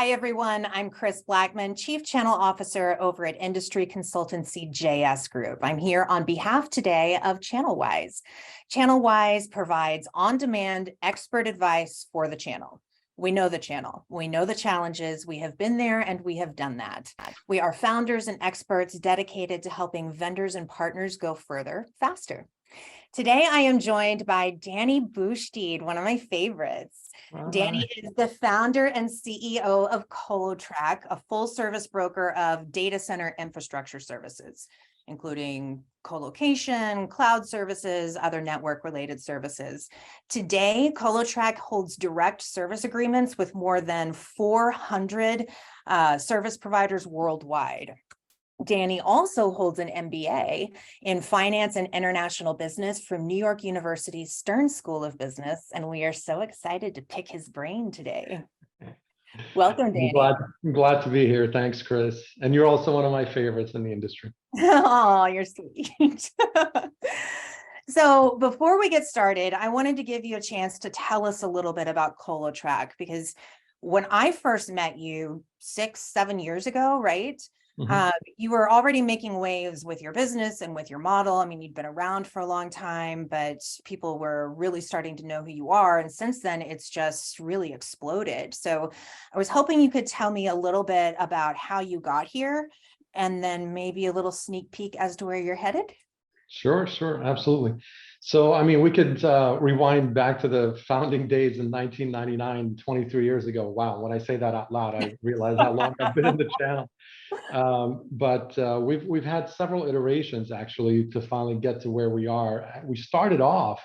Hi, everyone. I'm Kris Blackmon, Chief Channel Officer over at industry consultancy JS Group. I'm here on behalf today of channelWise. channelWise provides on-demand expert advice for the channel. We know the channel. We know the challenges. We have been there and we have done that. We are founders and experts dedicated to helping vendors and partners go further, faster. Today, I am joined by Dany Bouchedid, one of my favorites. Dany is the founder and CEO of COLOTRAQ, a full-service broker of data center infrastructure services, including colocation, cloud services, other network-related services. Today, COLOTRAQ holds direct service agreements with more than 400 service providers worldwide. Dany also holds an MBA in Finance and International Business from New York University's Stern School of Business, and we are so excited to pick his brain today. Welcome, Dany. I'm glad to be here. Thanks, Kris. And you're also one of my favorites in the industry. Oh, you're sweet. So before we get started, I wanted to give you a chance to tell us a little bit about COLOTRAQ, because when I first met you 6-7 years ago, right? You were already making waves with your business and with your model. I mean, you'd been around for a long time, but people were really starting to know who you are. And since then, it's just really exploded. So I was hoping you could tell me a little bit about how you got here, and then maybe a little sneak peek as to where you're headed. Sure, absolutely. So, I mean, we could rewind back to the founding days in 1999, 23 years ago. Wow, when I say that out loud, I realize how long I've been in the channel. But we've had several iterations actually to finally get to where we are. We started off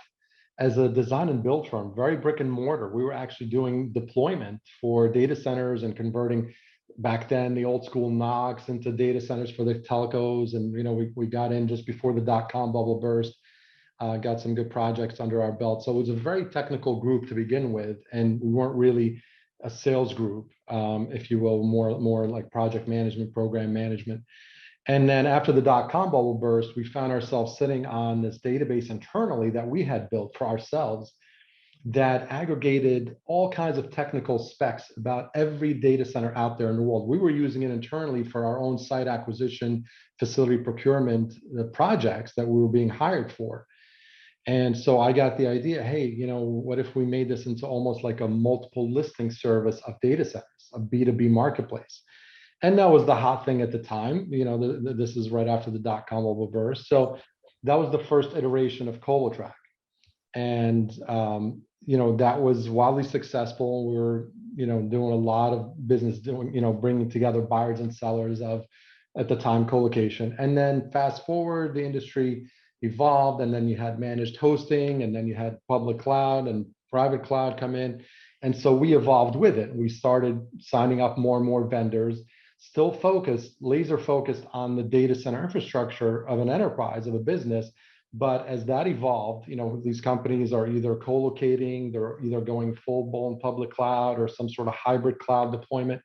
as a design and build firm, very brick and mortar. We were actually doing deployment for data centers and converting back then the old school NOCs into data centers for the telcos. And we got in just before the .com bubble burst, got some good projects under our belt. So it was a very technical group to begin with, and we weren't really a sales group, if you will, more like project management, program management. And then after the .com bubble burst, we found ourselves sitting on this database internally that we had built for ourselves that aggregated all kinds of technical specs about every data center out there in the world. We were using it internally for our own site acquisition, facility procurement, the projects that we were being hired for. And so I got the idea, hey, what if we made this into almost like a multiple listing service of data centers, a B2B marketplace? And that was the hot thing at the time. This is right after the .com bubble burst. So that was the first iteration of COLOTRAQ. And, that was wildly successful. We were, doing a lot of business, bringing together buyers and sellers of, at the time, colocation. And then fast forward, the industry evolved, and then you had managed hosting, and then you had public cloud and private cloud come in. And so we evolved with it. We started signing up more and more vendors, still laser focused on the data center infrastructure of an enterprise, of a business. But as that evolved, these companies are either co-locating, they're either going full-blown public cloud or some sort of hybrid cloud deployment.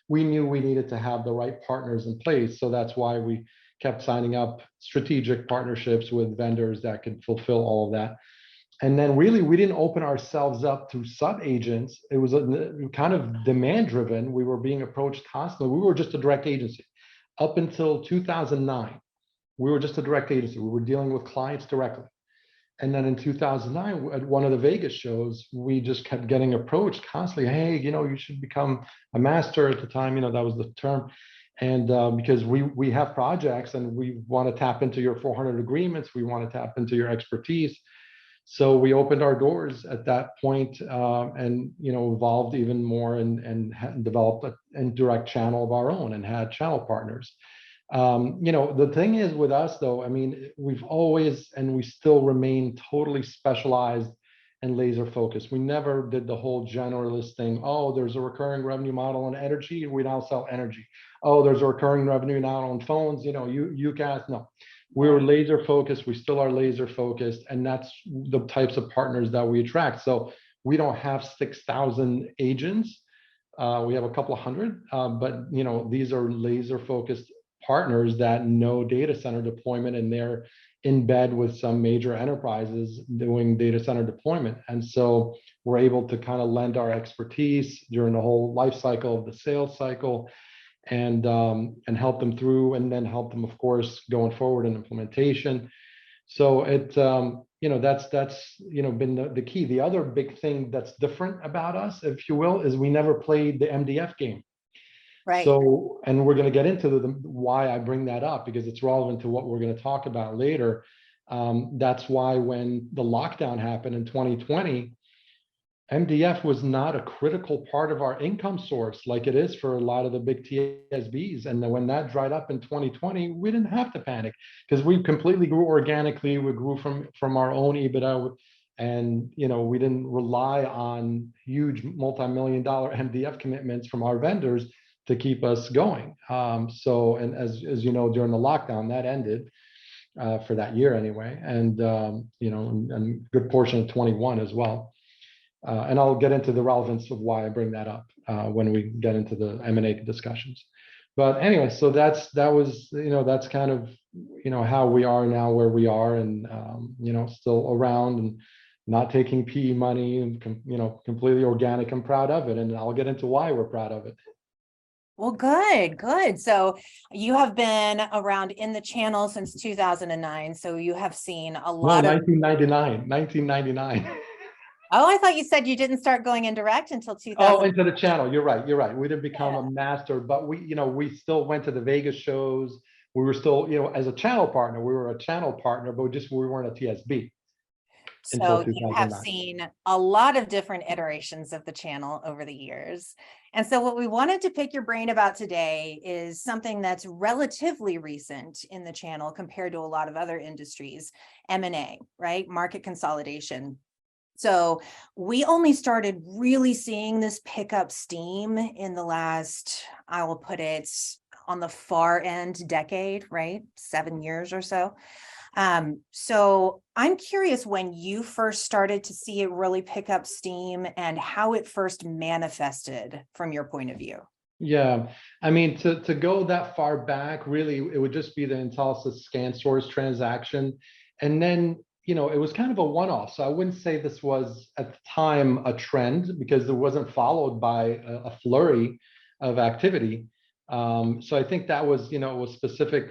We knew we needed to have the right partners in place. So that's why we kept signing up strategic partnerships with vendors that could fulfill all of that. And then really, we didn't open ourselves up to sub-agents. It was kind of demand-driven. We were being approached constantly. We were just a direct agency. Up until 2009, we were just a direct agency. We were dealing with clients directly. And then in 2009, at one of the Vegas shows, we just kept getting approached constantly. Hey, you should become a master at the time. That was the term. And because we have projects and we want to tap into your 400 agreements, we want to tap into your expertise. So we opened our doors at that point, and evolved even more and developed an indirect channel of our own and had channel partners. The thing is with us though, I mean, we've always, and we still remain totally specialized and laser focused. We never did the whole generalist thing. Oh, there's a recurring revenue model on energy, we now sell energy. Oh, there's a recurring revenue now on phones, you guys, no. We were laser focused, we still are laser focused, and that's the types of partners that we attract. So we don't have 6,000 agents. We have a couple of hundred, but these are laser focused partners that know data center deployment, and they're in bed with some major enterprises doing data center deployment. And so we're able to kind of lend our expertise during the whole life cycle of the sales cycle, and help them through, and then help them, of course, going forward in implementation. So it, that's been the key. The other big thing that's different about us, if you will, is we never played the MDF game. Right. So, and we're going to get into why I bring that up, because it's relevant to what we're going to talk about later. That's why when the lockdown happened in 2020, MDF was not a critical part of our income source like it is for a lot of the big TSBs. And then when that dried up in 2020, we didn't have to panic, because we completely grew organically. We grew from our own EBITDA, and we didn't rely on huge multi-million-dollar MDF commitments from our vendors to keep us going. So, and as you know, during the lockdown, that ended for that year anyway, and and a good portion of 21 as well. And I'll get into the relevance of why I bring that up when we get into the M&A discussions. But anyway, so that was, that's kind of, how we are now, where we are, and, still around and not taking PE money, and, completely organic. I'm proud of it. And I'll get into why we're proud of it. Well, good. So you have been around in the channel since 2009. So you have seen a lot of 1999. Oh, I thought you said you didn't start going indirect until 2000. Oh, into the channel. You're right. We didn't become a master, but we still went to the Vegas shows. We were still, as a channel partner, we were a channel partner, but we weren't a TSB. So you have seen a lot of different iterations of the channel over the years. And so what we wanted to pick your brain about today is something that's relatively recent in the channel compared to a lot of other industries, M&A, right? Market consolidation. So we only started really seeing this pick up steam in the last, I will put it on the far end decade, right? 7 years or so. So I'm curious when you first started to see it really pick up steam and how it first manifested from your point of view. Yeah, I mean, to go that far back, really, it would just be the Intellisys ScanSource transaction. And then, it was kind of a one-off. So I wouldn't say this was at the time a trend, because it wasn't followed by a flurry of activity. So I think that was, was specific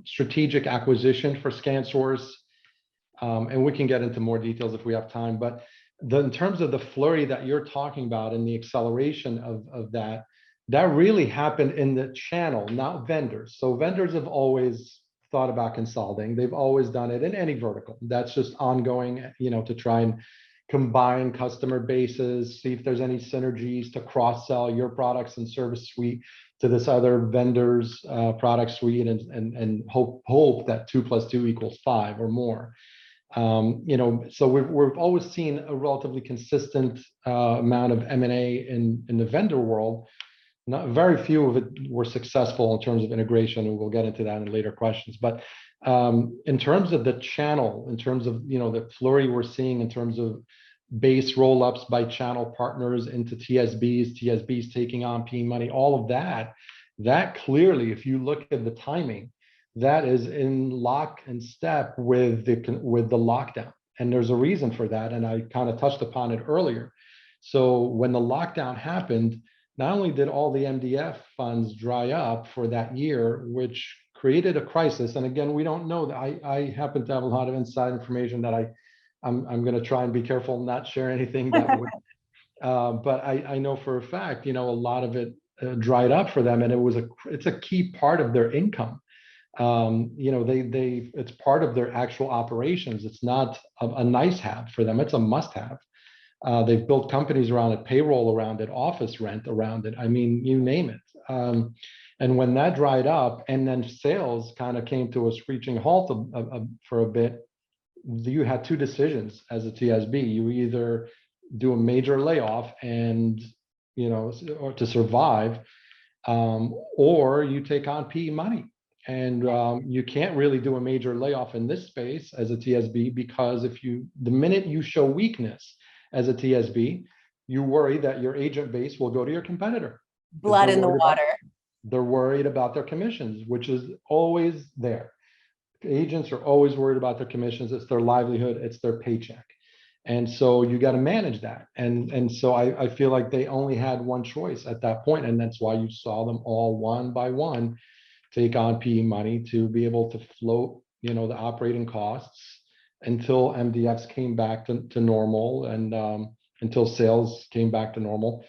strategic acquisition for ScanSource. And we can get into more details if we have time. But in terms of the flurry that you're talking about and the acceleration of that really happened in the channel, not vendors. So vendors have always thought about consolidating. They've always done it in any vertical. That's just ongoing, to try and combine customer bases, see if there's any synergies to cross-sell your products and service suite to this other vendor's product suite, and hope that 2 + 2 = 5 or more. So we've always seen a relatively consistent amount of M&A in the vendor world. Not very few of it were successful in terms of integration, and we'll get into that in later questions. But in terms of the channel, in terms of the flurry we're seeing in terms of base roll-ups by channel partners into TSBs taking on PE money, all of that clearly, if you look at the timing, that is in lock and step with the lockdown. And there's a reason for that, and I kind of touched upon it earlier. So when the lockdown happened, not only did all the MDF funds dry up for that year, which created a crisis. And again, we don't know that. I happen to have a lot of inside information that I'm going to try and be careful and not share anything that would, but I know for a fact, a lot of it dried up for them, and it's a key part of their income. It's part of their actual operations. It's not a nice have for them. It's a must have. They've built companies around it, payroll around it, office rent around it. I mean, you name it. And when that dried up, and then sales kind of came to a screeching halt for a bit, you had two decisions as a TSB. You either do a major layoff and, or to survive, or you take on PE money. And you can't really do a major layoff in this space as a TSB, because the minute you show weakness as a TSB, you worry that your agent base will go to your competitor. Blood in the water. They're worried about their commissions, which is always there. Agents are always worried about their commissions. It's their livelihood. It's their paycheck. And so you got to manage that. And so I feel like they only had one choice at that point, and that's why you saw them all one by one take on PE money to be able to float, the operating costs until MDFs came back to normal, and until sales came back to normal.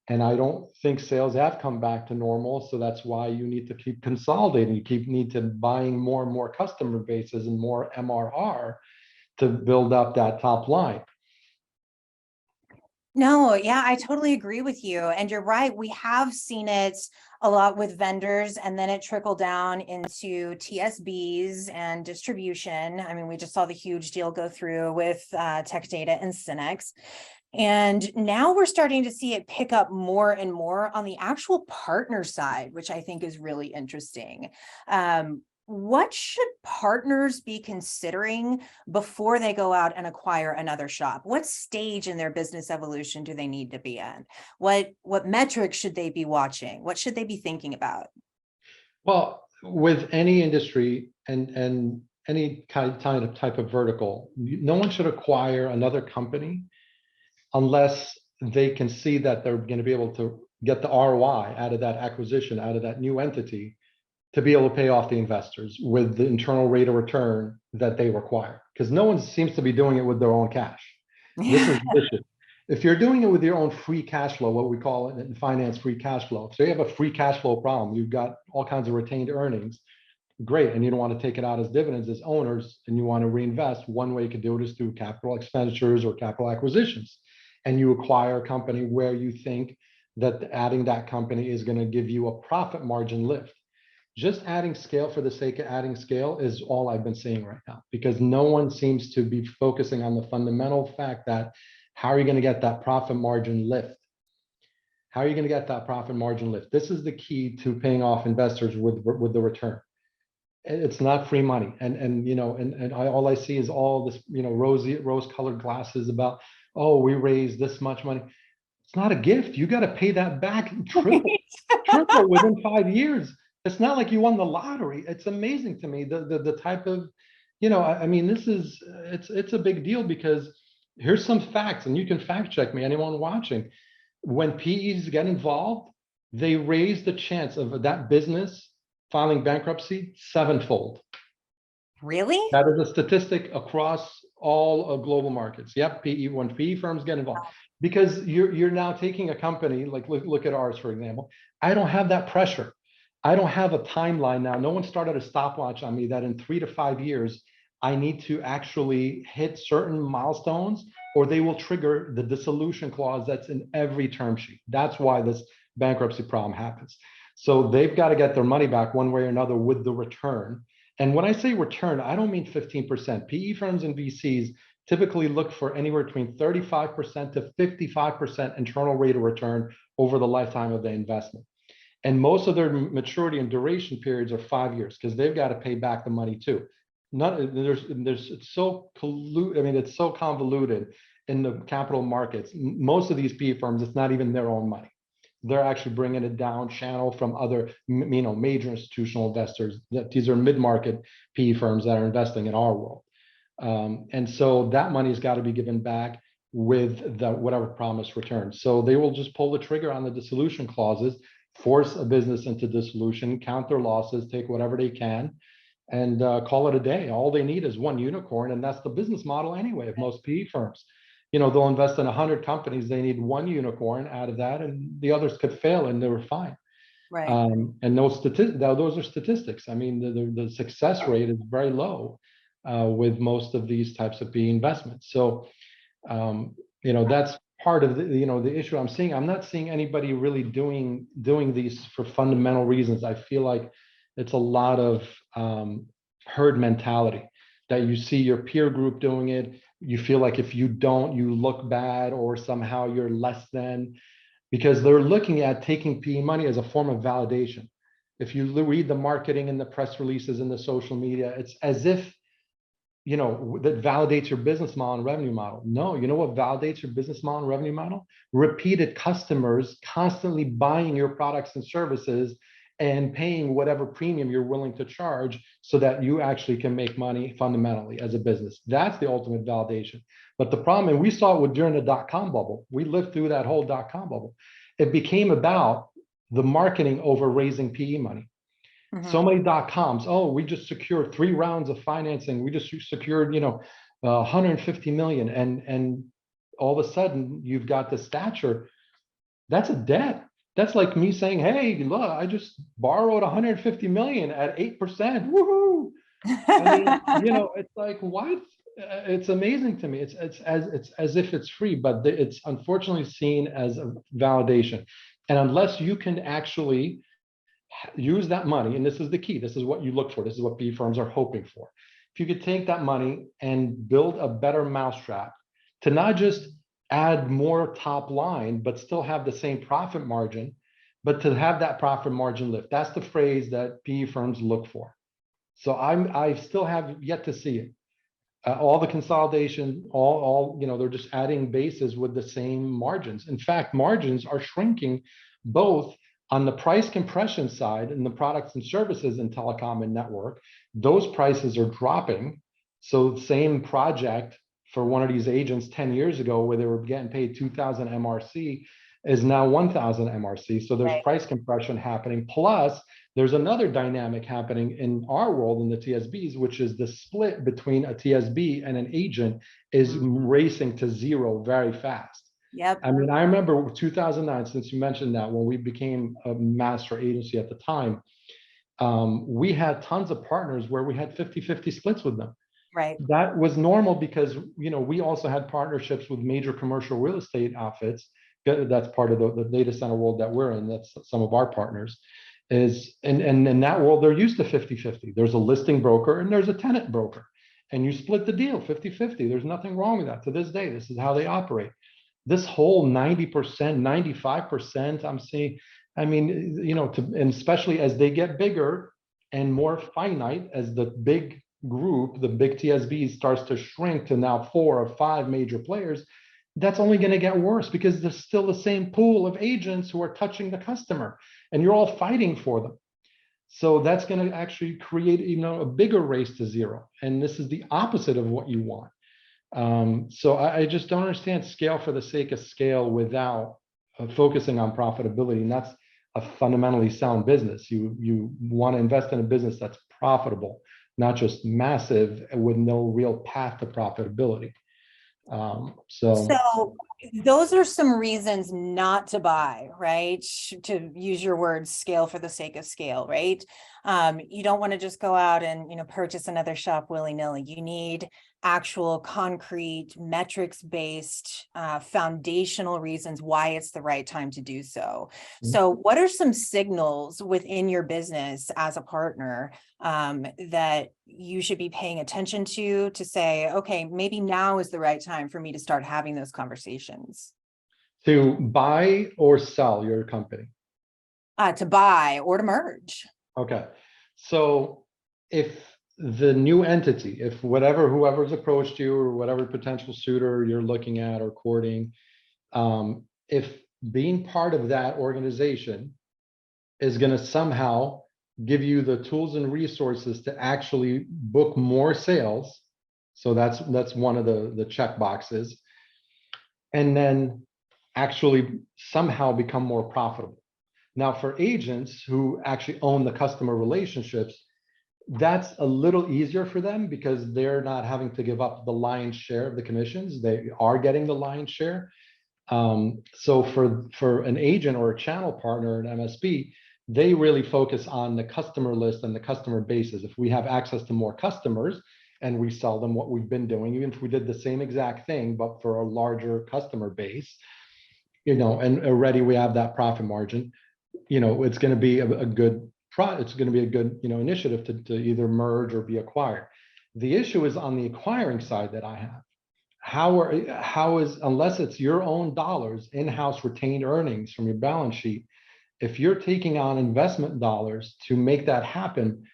And I don't think sales have come back to normal. So that's why you need to keep consolidating. You need to buying more and more customer bases and more MRR to build up that top line. No, yeah, I totally agree with you. And you're right. We have seen it a lot with vendors, and then it trickled down into TSBs and distribution. I mean, we just saw the huge deal go through with Tech Data and Synex. And now we're starting to see it pick up more and more on the actual partner side, which I think is really interesting. What should partners be considering before they go out and acquire another shop? What stage in their business evolution do they need to be in? What metrics should they be watching? What should they be thinking about? Well, with any industry and any type of vertical, no one should acquire another company unless they can see that they're going to be able to get the ROI out of that acquisition, out of that new entity, to be able to pay off the investors with the internal rate of return that they require. Because no one seems to be doing it with their own cash. This is vicious. If you're doing it with your own free cash flow, what we call it in finance, free cash flow. So you have a free cash flow problem. You've got all kinds of retained earnings. Great. And you don't want to take it out as dividends as owners, and you want to reinvest. One way you could do it is through capital expenditures or capital acquisitions. And you acquire a company where you think that adding that company is going to give you a profit margin lift. Just adding scale for the sake of adding scale is all I've been seeing right now, because no one seems to be focusing on the fundamental fact that how are you going to get that profit margin lift? How are you going to get that profit margin lift? This is the key to paying off investors with the return. It's not free money. And all I see is all this, rose-colored glasses about, oh, we raised this much money. It's not a gift. You got to pay that back triple within 5 years. It's not like you won the lottery. It's amazing to me the type of, it's a big deal, because here's some facts, and you can fact check me, anyone watching. When PEs get involved, they raise the chance of that business filing bankruptcy 7-fold. Really? That is a statistic across all of global markets. Yep, when PE firms get involved, because you're now taking a company like look at ours, for example. I don't have that pressure. I don't have a timeline now. No one started a stopwatch on me that in 3 to 5 years, I need to actually hit certain milestones, or they will trigger the dissolution clause that's in every term sheet. That's why this bankruptcy problem happens. So they've got to get their money back one way or another with the return. And when I say return, I don't mean 15%. PE firms and VCs typically look for anywhere between 35% to 55% internal rate of return over the lifetime of the investment. And most of their maturity and duration periods are 5 years, because they've got to pay back the money too. It's so convoluted in the capital markets. Most of these PE firms, it's not even their own money. They're actually bringing it down channel from other, major institutional investors. These are mid-market PE firms that are investing in our world. And so that money's got to be given back with the whatever promised return. So they will just pull the trigger on the dissolution clauses, force a business into dissolution, count their losses, take whatever they can, and call it a day. All they need is one unicorn, and that's the business model anyway of most PE firms. They'll invest in 100 companies. They need one unicorn out of that, and the others could fail, and they were fine. Right. And those are statistics. I mean, the success rate is very low with most of these types of PE investments. So, that's part of the issue I'm seeing. I'm not seeing anybody really doing these for fundamental reasons. I feel like it's a lot of herd mentality, that you see your peer group doing it. You feel like if you don't, you look bad, or somehow you're less than, because they're looking at taking PE money as a form of validation. If you read the marketing and the press releases and the social media, it's as if, that validates your business model and revenue model. No, you know what validates your business model and revenue model? Repeated customers constantly buying your products and services and paying whatever premium you're willing to charge so that you actually can make money fundamentally as a business. That's the ultimate validation. But the problem, and we saw it during the dot-com bubble, we lived through that whole dot-com bubble. It became about the marketing over raising PE money. So many dot-coms, oh, we just secured 3 rounds of financing. We just secured, 150 million. And all of a sudden you've got the stature. That's a debt. That's like me saying, hey, look, I just borrowed 150 million at 8%. Woohoo! I mean, it's like, what? It's amazing to me. It's as if it's free, but it's unfortunately seen as a validation. And unless you can actually use that money, and this is the key, this is what you look for, this is what PE firms are hoping for. If you could take that money and build a better mousetrap to not just add more top line, but still have the same profit margin, but to have that profit margin lift. That's the phrase that PE firms look for. So I still have yet to see it. All the consolidation, they're just adding bases with the same margins. In fact, margins are shrinking both on the price compression side and the products and services in telecom and network. Those prices are dropping. So same project for one of these agents 10 years ago where they were getting paid 2,000 MRC is now 1,000 MRC. So there's price compression happening. Plus, there's another dynamic happening in our world in the TSBs, which is the split between a TSB and an agent is racing to zero very fast. Yep. I mean, I remember 2009, since you mentioned that, when we became a master agency at the time, we had tons of partners where we had 50-50 splits with them. Right. That was normal because, we also had partnerships with major commercial real estate outfits. That's part of the data center world that we're in. That's some of our partners. And in that world, they're used to 50-50. There's a listing broker and there's a tenant broker. And you split the deal 50-50. There's nothing wrong with that. To this day, this is how they operate. This whole 90%, 95%, I'm seeing, I mean, and especially as they get bigger and more finite, as the big group, the big TSB starts to shrink to now 4 or 5 major players, that's only going to get worse because there's still the same pool of agents who are touching the customer and you're all fighting for them. So that's going to actually create, a bigger race to zero. And this is the opposite of what you want. So I just don't understand scale for the sake of scale without focusing on profitability. And that's a fundamentally sound business. You want to invest in a business that's profitable, not just massive with no real path to profitability. So those are some reasons not to buy, right? To use your words, scale for the sake of scale, right? You don't want to just go out and, purchase another shop willy-nilly. You need actual concrete metrics-based foundational reasons why it's the right time to do so. So what are some signals within your business as a partner that you should be paying attention to say, okay, maybe now is the right time for me to start having those conversations? To buy or sell your company? To buy or to merge. Okay. So if the new entity, if whoever's approached you or whatever potential suitor you're looking at or courting, if being part of that organization is going to somehow give you the tools and resources to actually book more sales, so that's one of the check boxes, and then actually somehow become more profitable. Now, for agents who actually own the customer relationships, that's a little easier for them because they're not having to give up the lion's share of the commissions. They are getting the lion's share. So for an agent or a channel partner, an MSP, they really focus on the customer list and the customer bases. If we have access to more customers and we sell them what we've been doing, even if we did the same exact thing, but for a larger customer base, and already we have that profit margin, it's going to be a good initiative to either merge or be acquired. The issue is on the acquiring side that I have. How is, unless it's your own dollars, in-house retained earnings from your balance sheet, if you're taking on investment dollars to make that happen,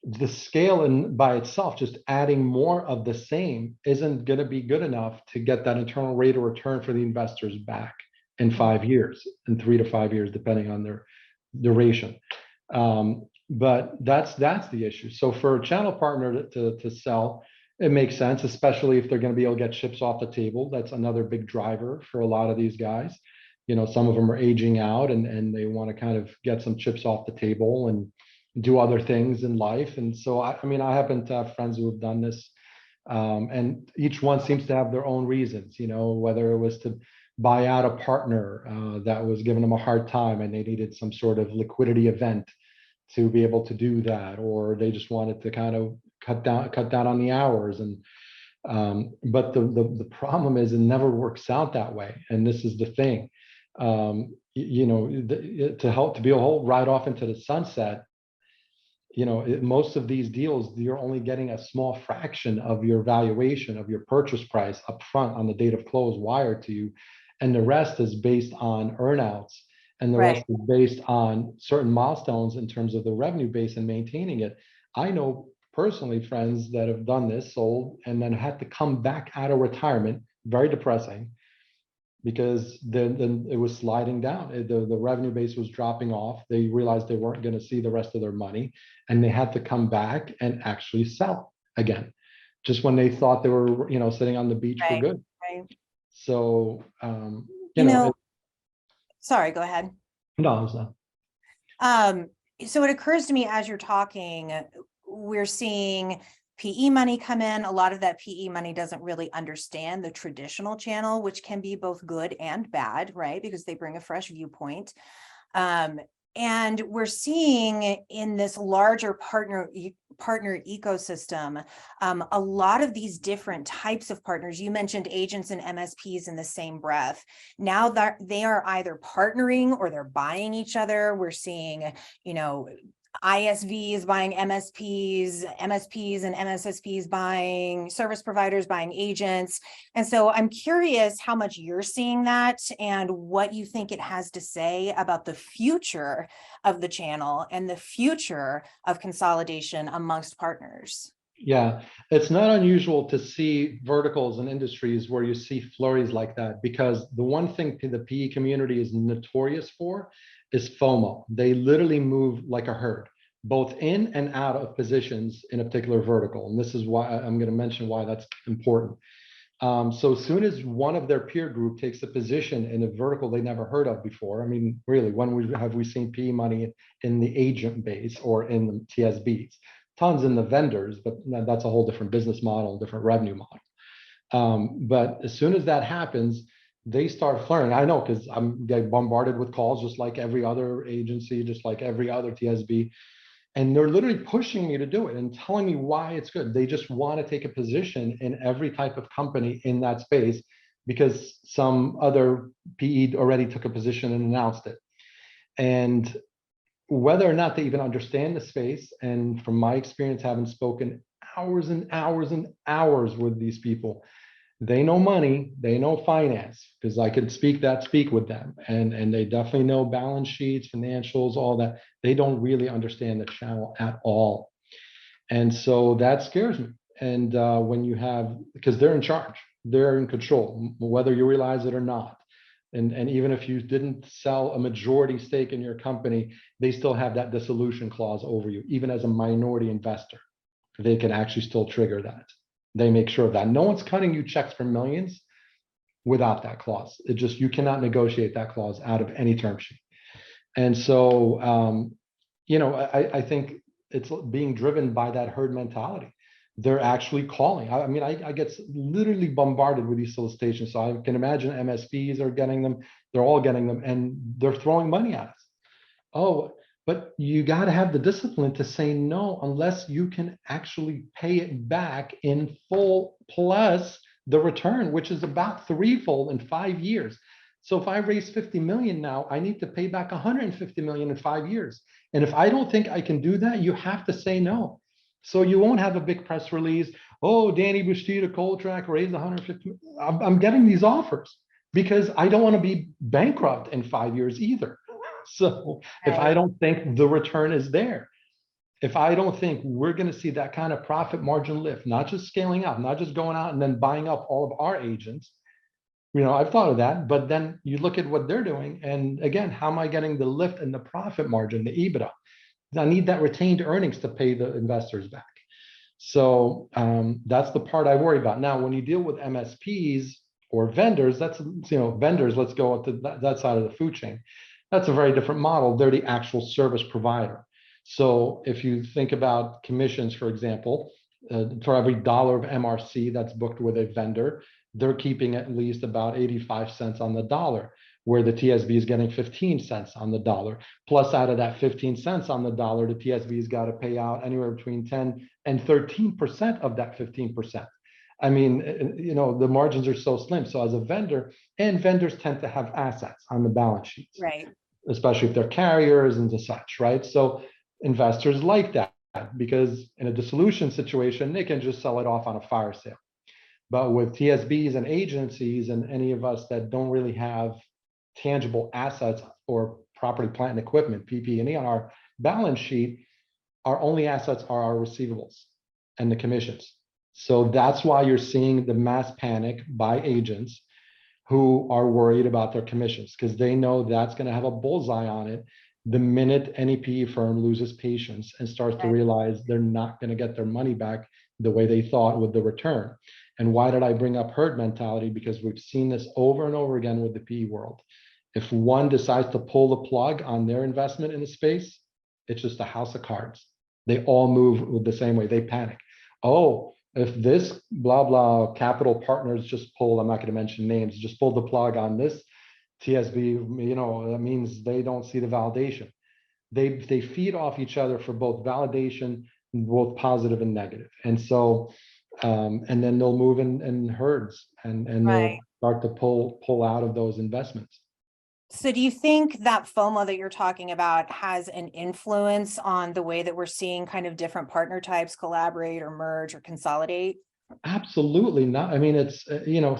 the scale by itself, just adding more of the same, isn't going to be good enough to get that internal rate of return for the investors back in 5 years, in 3 to 5 years, depending on their duration. But that's the issue. So for a channel partner to sell, it makes sense, especially if they're going to be able to get chips off the table. That's another big driver for a lot of these guys. Some of them are aging out and they want to kind of get some chips off the table and do other things in life. And so, I mean, I happen to have friends who have done this, and each one seems to have their own reasons, whether it was to buy out a partner that was giving them a hard time and they needed some sort of liquidity event to be able to do that, or they just wanted to kind of cut down on the hours. And but the problem is it never works out that way. And this is the thing, to be a whole ride off into the sunset. Most of these deals, you're only getting a small fraction of your valuation of your purchase price up front on the date of close wired to you, and the rest is based on earnouts, and the rest is based on certain milestones in terms of the revenue base and maintaining it. I know personally friends that have done this, sold, and then had to come back out of retirement, very depressing, because then it was sliding down. The revenue base was dropping off. They realized they weren't going to see the rest of their money, and they had to come back and actually sell again, just when they thought they were, sitting on the beach for good. So, sorry, go ahead. No, it's not. So it occurs to me as you're talking, we're seeing PE money come in. A lot of that PE money doesn't really understand the traditional channel, which can be both good and bad, right? Because they bring a fresh viewpoint. And we're seeing in this larger partner ecosystem, a lot of these different types of partners. You mentioned agents and MSPs in the same breath. Now that they are either partnering or they're buying each other. We're seeing, ISVs buying MSPs, MSPs and MSSPs buying service providers, buying agents. And so I'm curious how much you're seeing that and what you think it has to say about the future of the channel and the future of consolidation amongst partners. Yeah, it's not unusual to see verticals and industries where you see flurries like that, because the one thing the PE community is notorious for is FOMO. They literally move like a herd, both in and out of positions in a particular vertical. And this is why I'm going to mention why that's important. So as soon as one of their peer group takes a position in a vertical they never heard of before, I mean, really, when have we seen PE money in the agent base or in the TSBs? Tons in the vendors, but that's a whole different business model, different revenue model. But as soon as that happens, they start flaring. I know, because I'm getting bombarded with calls just like every other agency, just like every other TSB. And they're literally pushing me to do it and telling me why it's good. They just want to take a position in every type of company in that space because some other PE already took a position and announced it. And whether or not they even understand the space, and from my experience, having spoken hours and hours and hours with these people, they know money, they know finance, because I could speak with them, and they definitely know balance sheets, financials, all that. They don't really understand the channel at all, and so that scares me. And when you have, because they're in charge, they're in control, whether you realize it or not. And even if you didn't sell a majority stake in your company, they still have that dissolution clause over you. Even as a minority investor, they can actually still trigger that. They make sure of that. No one's cutting you checks for millions without that clause. It just, you cannot negotiate that clause out of any term sheet. And so, I think it's being driven by that herd mentality. They're actually calling. I mean, I get literally bombarded with these solicitations. So I can imagine MSPs are getting them. They're all getting them, and they're throwing money at us. Oh, but you got to have the discipline to say no unless you can actually pay it back in full, plus the return, which is about threefold in 5 years. So if I raise 50 million now, I need to pay back 150 million in 5 years. And if I don't think I can do that, you have to say no. So you won't have a big press release. Oh, Dany Bouchedid, COLOTRAQ raised 150. I'm getting these offers because I don't want to be bankrupt in 5 years either. So if I don't think the return is there, if I don't think we're going to see that kind of profit margin lift, not just scaling up, not just going out and then buying up all of our agents, I've thought of that, but then you look at what they're doing. And again, how am I getting the lift in the profit margin, the EBITDA? I need that retained earnings to pay the investors back. So that's the part I worry about. Now, when you deal with MSPs or vendors, that's, vendors, let's go to that side of the food chain. That's a very different model. They're the actual service provider. So if you think about commissions, for example, for every dollar of MRC that's booked with a vendor, they're keeping at least about 85 cents on the dollar, where the TSB is getting 15 cents on the dollar. Plus, out of that 15 cents on the dollar, the TSB's got to pay out anywhere between 10 and 13% of that 15%. I mean, the margins are so slim. So as a vendor, and vendors tend to have assets on the balance sheets, Right. especially if they're carriers and such, right? So investors like that because in a dissolution situation, they can just sell it off on a fire sale. But with TSBs and agencies and any of us that don't really have tangible assets or property, plant, and equipment, PP&E on our balance sheet, our only assets are our receivables and the commissions. So that's why you're seeing the mass panic by agents who are worried about their commissions, because they know that's going to have a bullseye on it the minute any PE firm loses patience and starts to realize they're not going to get their money back the way they thought with the return. And why did I bring up herd mentality? Because we've seen this over and over again with the PE world. If one decides to pull the plug on their investment in the space, it's just a house of cards. They all move the same way. They panic. Oh, if this blah, blah capital partners just pulled, I'm not going to mention names, just pulled the plug on this TSB, that means they don't see the validation. They feed off each other for both validation, both positive and negative. And so, and then they'll move in herds and they'll start to pull out of those investments. So do you think that FOMO that you're talking about has an influence on the way that we're seeing kind of different partner types collaborate or merge or consolidate? Absolutely not. I mean, it's,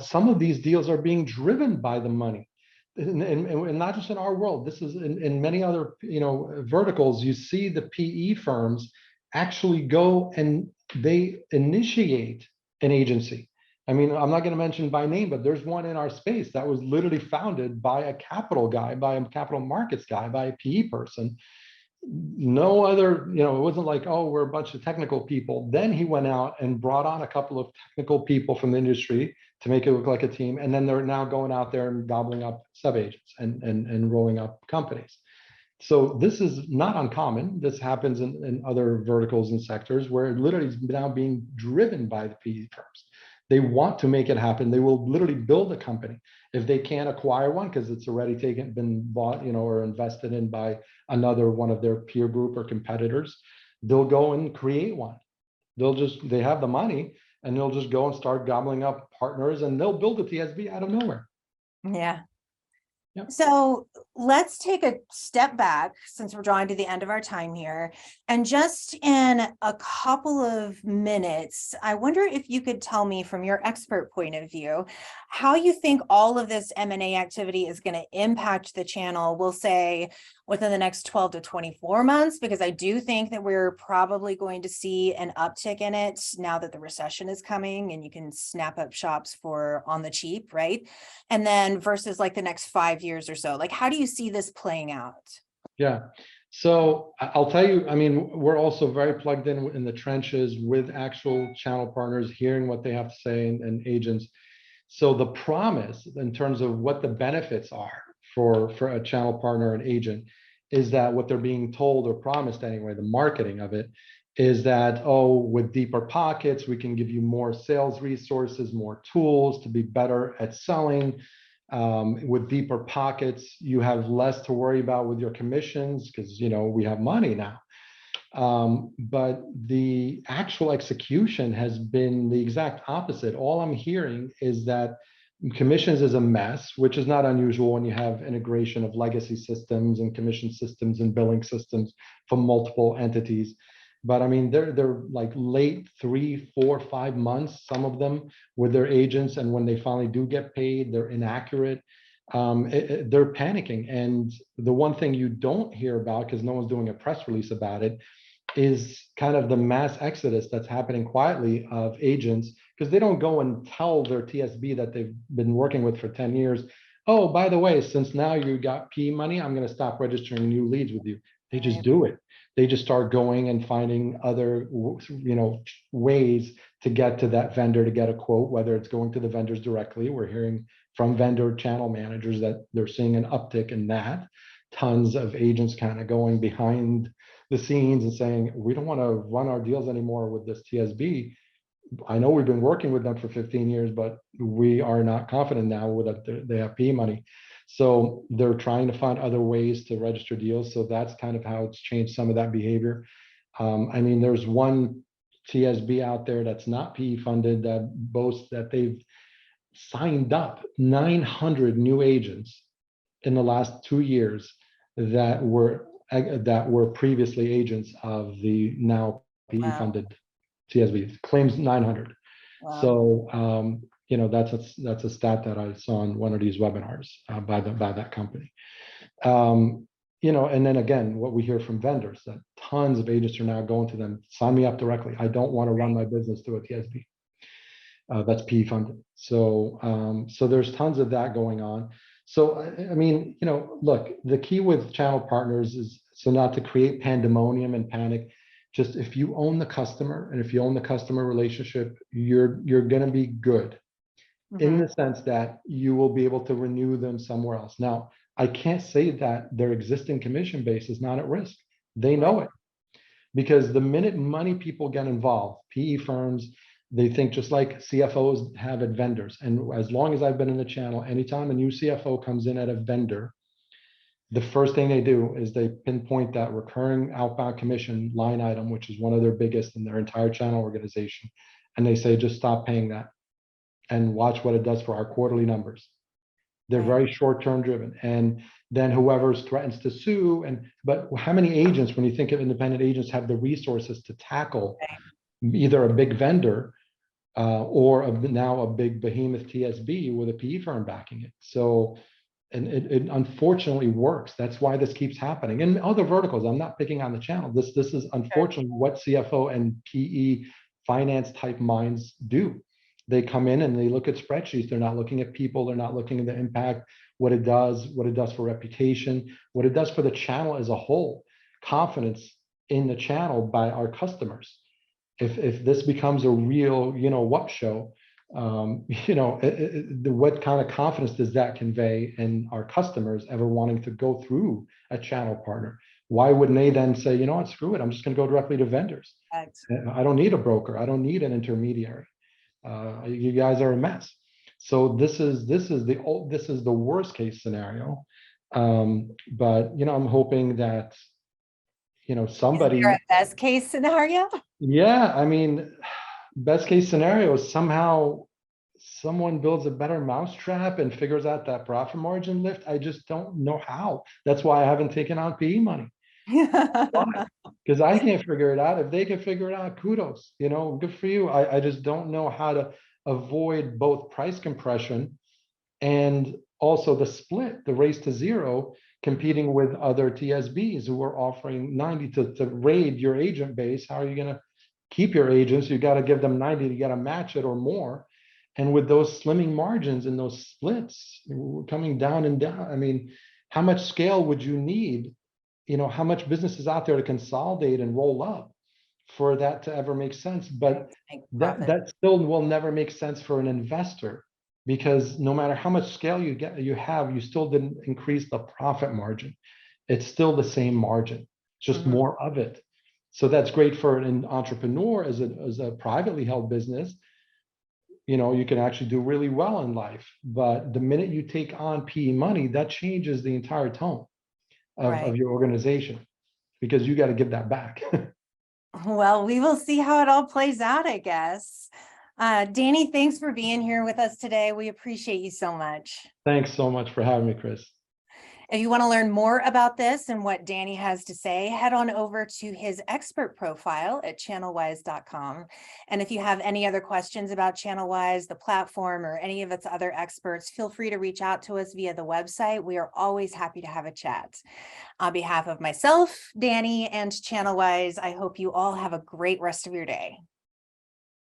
some of these deals are being driven by the money. And not just in our world, this is in many other, verticals. You see the PE firms actually go and they initiate an agency. I mean, I'm not going to mention by name, but there's one in our space that was literally founded by a capital guy, by a capital markets guy, by a PE person. No other, it wasn't like, oh, we're a bunch of technical people. Then he went out and brought on a couple of technical people from the industry to make it look like a team. And then they're now going out there and gobbling up sub-agents and rolling up companies. So this is not uncommon. This happens in other verticals and sectors where it literally is now being driven by the PE firms. They want to make it happen. They will literally build a company. If they can't acquire one because it's already been bought, or invested in by another one of their peer group or competitors, they'll go and create one. They have the money and they'll just go and start gobbling up partners and they'll build a TSB out of nowhere. Yeah. Yep. So let's take a step back since we're drawing to the end of our time here. And just in a couple of minutes, I wonder if you could tell me from your expert point of view, how you think all of this M&A activity is going to impact the channel, we'll say within the next 12 to 24 months, because I do think that we're probably going to see an uptick in it now that the recession is coming and you can snap up shops for on the cheap, right? And then versus like the next 5 years or so, like, how do you see this playing out? Yeah. So I'll tell you, I mean, we're also very plugged in the trenches with actual channel partners, hearing what they have to say and agents. So the promise in terms of what the benefits are for a channel partner and agent is that what they're being told or promised anyway, the marketing of it is that, oh, with deeper pockets, we can give you more sales resources, more tools to be better at selling. With deeper pockets, you have less to worry about with your commissions because, we have money now. But the actual execution has been the exact opposite. All I'm hearing is that commissions is a mess, which is not unusual when you have integration of legacy systems and commission systems and billing systems from multiple entities. But I mean, they're like late 3, 4, 5 months, some of them with their agents. And when they finally do get paid, they're inaccurate. They're panicking. And the one thing you don't hear about, because no one's doing a press release about it, is kind of the mass exodus that's happening quietly of agents, because they don't go and tell their TSB that they've been working with for 10 years, oh, by the way, since now you got PE money, I'm going to stop registering new leads with you. They just do it. They just start going and finding other, ways to get to that vendor to get a quote, whether it's going to the vendors directly. We're hearing from vendor channel managers that they're seeing an uptick in that. Tons of agents kind of going behind the scenes and saying, we don't want to run our deals anymore with this TSB. I know we've been working with them for 15 years, but we are not confident now that they have PE money. So they're trying to find other ways to register deals. So that's kind of how it's changed some of that behavior. I mean, there's one TSB out there that's not PE funded that boasts that they've signed up 900 new agents in the last 2 years that were previously agents of the now PE funded TSB. Claims 900. Wow. So that's a stat that I saw on one of these webinars by that company. And then again, what we hear from vendors, that tons of agents are now going to them, sign me up directly. I don't want to run my business through a TSB. That's PE funded. So there's tons of that going on. So, I mean, look, the key with channel partners is so not to create pandemonium and panic. Just if you own the customer and if you own the customer relationship, you're going to be good in the sense that you will be able to renew them somewhere else. Now, I can't say that their existing commission base is not at risk. They know it, because the minute money people get involved, PE firms, they think just like CFOs have at vendors. And as long as I've been in the channel, anytime a new CFO comes in at a vendor, the first thing they do is they pinpoint that recurring outbound commission line item, which is one of their biggest in their entire channel organization. And they say, just stop paying that and watch what it does for our quarterly numbers. They're very short-term driven. And then whoever threatens to sue, but how many agents, when you think of independent agents, have the resources to tackle either a big vendor or now a big behemoth TSB with a PE firm backing it? So, and it unfortunately works. That's why this keeps happening. And other verticals, I'm not picking on the channel. This is unfortunately what CFO and PE finance type minds do. They come in and they look at spreadsheets. They're not looking at people. They're not looking at the impact, what it does for reputation, what it does for the channel as a whole, confidence in the channel by our customers. If this becomes a real, what show, what kind of confidence does that convey in our customers ever wanting to go through a channel partner? Why wouldn't they then say, you know what, screw it, I'm just going to go directly to vendors. I don't need a broker. I don't need an intermediary. You guys are a mess. So this is the worst case scenario. But I'm hoping that somebody. Is there a best case scenario? Yeah, I mean, best case scenario is somehow someone builds a better mousetrap and figures out that profit margin lift. I just don't know how. That's why I haven't taken on PE money. Because I can't figure it out. If they can figure it out, kudos, good for you. I just don't know how to avoid both price compression and also the split, the race to zero, competing with other TSBs who are offering 90 to raid your agent base. How are you going to keep your agents? You got to give them 90 to get a match it or more. And with those slimming margins and those splits coming down and down, I mean, how much scale would you need? How much business is out there to consolidate and roll up for that to ever make sense? But that still will never make sense for an investor, because no matter how much scale you have, you still didn't increase the profit margin. It's still the same margin, just more of it. So that's great for an entrepreneur as a privately held business. You can actually do really well in life. But the minute you take on PE money, that changes the entire tone of your organization, because you got to give that back. Well, we will see how it all plays out, I guess. Dany, thanks for being here with us today. We appreciate you so much. Thanks so much for having me, Kris. If you want to learn more about this and what Dany has to say, head on over to his expert profile at channelWise.com. And if you have any other questions about channelWise, the platform, or any of its other experts, feel free to reach out to us via the website. We are always happy to have a chat. On behalf of myself, Dany, and channelWise, I hope you all have a great rest of your day.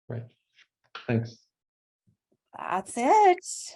Right. Thanks. That's it.